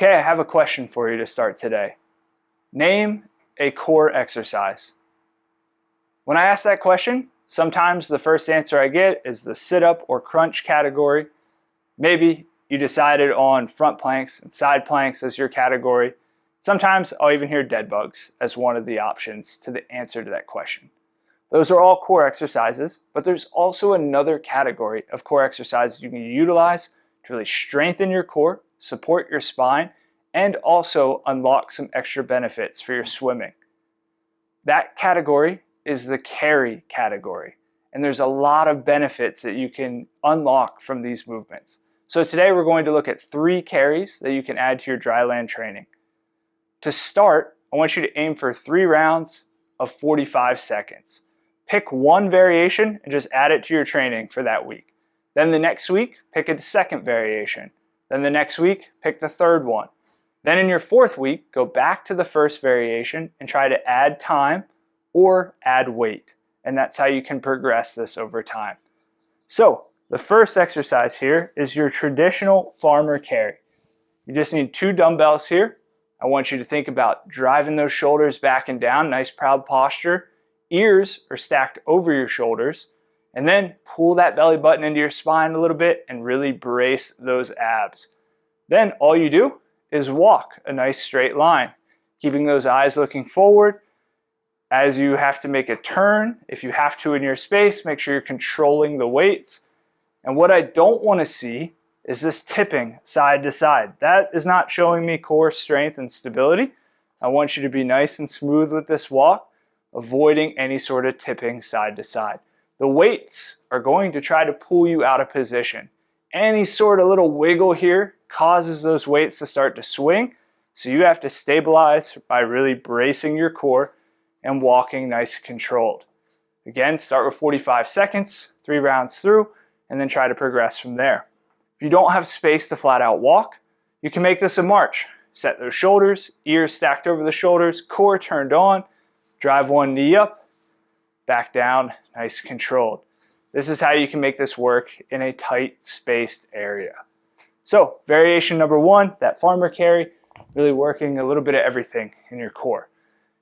Okay, I have a question for you to start today. Name a core exercise. When I ask that question, sometimes the first answer I get is the sit-up or crunch category. Maybe you decided on front planks and side planks as your category. Sometimes I'll even hear dead bugs as one of the options to the answer to that question. Those are all core exercises, but there's also another category of core exercises you can utilize to really strengthen your core, support your spine, and also unlock some extra benefits for your swimming. That category is the carry category, and there's a lot of benefits that you can unlock from these movements. So today we're going to look at 3 carries that you can add to your Dryland training. To start, I want you to aim for 3 rounds of 45 seconds. Pick one variation and just add it to your training for that week. Then the next week, pick a second variation. Then the next week, pick the third one. Then in your 4th week, go back to the first variation and try to add time or add weight. And that's how you can progress this over time. So the first exercise here is your traditional farmer carry. You just need 2 dumbbells here. I want you to think about driving those shoulders back and down, nice proud posture. Ears are stacked over your shoulders. And then pull that belly button into your spine a little bit and really brace those abs. Then all you do is walk a nice straight line, keeping those eyes looking forward. As you have to make a turn, if you have to in your space, make sure you're controlling the weights. And what I don't want to see is this tipping side to side. That is not showing me core strength and stability. I want you to be nice and smooth with this walk, avoiding any sort of tipping side to side. The weights are going to try to pull you out of position. Any sort of little wiggle here causes those weights to start to swing. So you have to stabilize by really bracing your core and walking nice and controlled. Again, start with 45 seconds, 3 rounds through, and then try to progress from there. If you don't have space to flat out walk, you can make this a march. Set those shoulders, ears stacked over the shoulders, core turned on, drive one knee up, back down, nice controlled. This is how you can make this work in a tight spaced area. So variation number 1, that farmer carry, really working a little bit of everything in your core.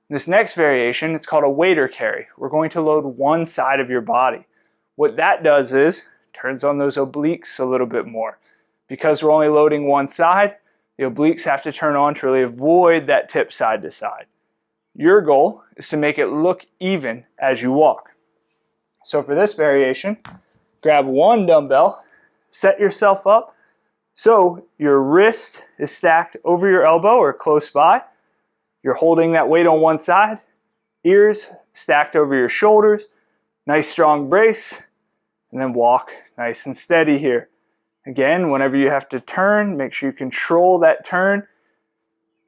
This next variation, it's called a wader carry. We're going to load one side of your body. What that does is turns on those obliques a little bit more. Because we're only loading one side, the obliques have to turn on to really avoid that tip side to side. Your goal is to make it look even as you walk. So for this variation, grab one dumbbell, set yourself up so your wrist is stacked over your elbow or close by. You're holding that weight on one side, ears stacked over your shoulders, nice strong brace, and then walk nice and steady here. Again, whenever you have to turn, make sure you control that turn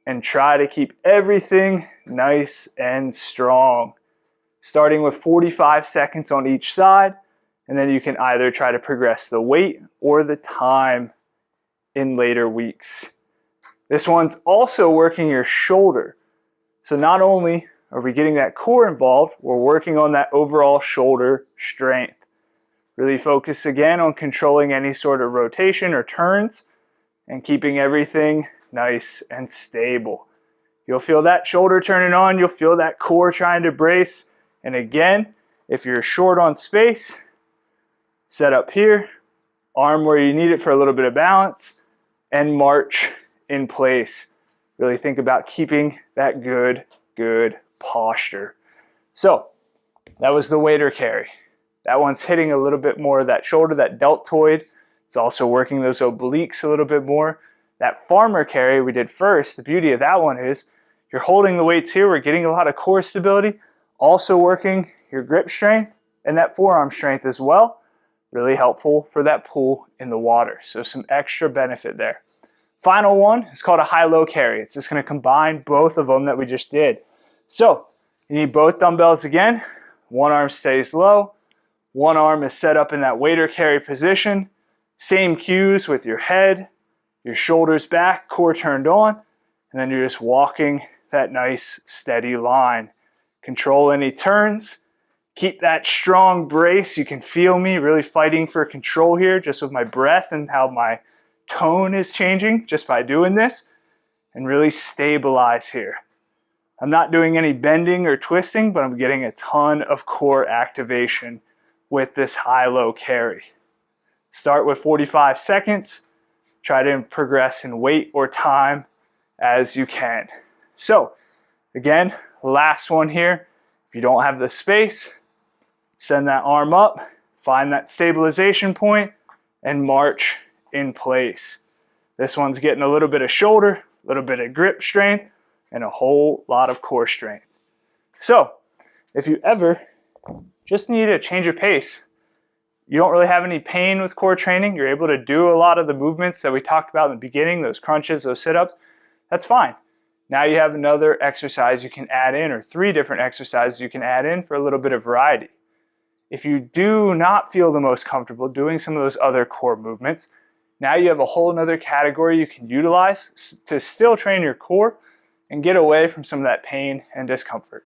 and try to keep everything nice and strong. Starting with 45 seconds on each side, and then you can either try to progress the weight or the time in later weeks. This one's also working your shoulder. So not only are we getting that core involved, we're working on that overall shoulder strength. Really focus again on controlling any sort of rotation or turns and keeping everything nice and stable. You'll feel that shoulder turning on, you'll feel that core trying to brace. And again, if you're short on space, set up here, arm where you need it for a little bit of balance, and march in place. Really think about keeping that good posture. So that was the wader carry. That one's hitting a little bit more of that shoulder, that deltoid. It's also working those obliques a little bit more. That farmer carry we did first, the beauty of that one is you're holding the weights here, we're getting a lot of core stability, also working your grip strength and that forearm strength as well. Really helpful for that pull in the water. So some extra benefit there. Final one is called a high-low carry. It's just going to combine both of them that we just did. So you need both dumbbells again. One arm stays low. One arm is set up in that wader carry position. Same cues with your head, your shoulders back, core turned on, and then you're just walking that nice steady line. Control any turns. Keep that strong brace. You can feel me really fighting for control here just with my breath and how my tone is changing just by doing this. and really stabilize here. I'm not doing any bending or twisting, but I'm getting a ton of core activation with this high-low carry. Start with 45 seconds. Try to progress in weight or time as you can. So again, last one here. If you don't have the space, send that arm up, find that stabilization point, and march in place. This one's getting a little bit of shoulder, a little bit of grip strength, and a whole lot of core strength. So if you ever just need a change of pace, you don't really have any pain with core training, you're able to do a lot of the movements that we talked about in the beginning, those crunches, those sit-ups, that's fine. Now you have another exercise you can add in, or 3 different exercises you can add in for a little bit of variety. If you do not feel the most comfortable doing some of those other core movements, now you have a whole nother category you can utilize to still train your core and get away from some of that pain and discomfort.